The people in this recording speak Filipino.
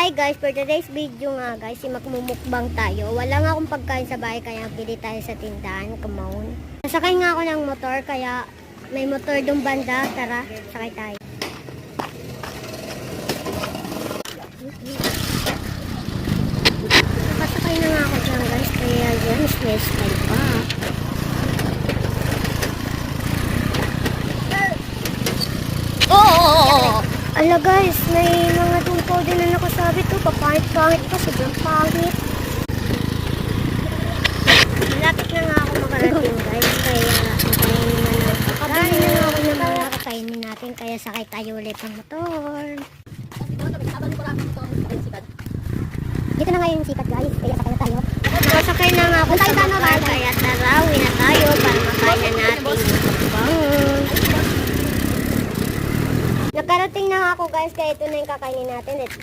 Hi guys, for today's video nga guys, magmumukbang tayo. Wala nga akong pagkain sa bahay kaya bili tayo sa tindahan. Come on. Nasakay nga ako ng motor kaya may motor dong banda. Tara, sakay tayo. Nakasakay na nga ako dyan guys, kaya dyan, stress tayo pa. Ala guys, may mga tumpaw din na nakasabit to. Papangit-pangit pa, sobrang pangit. Malapit na nga ako makarating guys, kaya kakainin na lang. Kakabili na nga ako ng mga kakainin natin, kaya sakay tayo ulit ng motor. Dito na nga yung sikat guys, kaya sakay na tayo. Nakasakay na nga ako sa motor, kaya tara, uwi na tayo para makain na natin yung bangon. Nakarating na nga ako guys, kaya ito na yung kakainin natin. Let's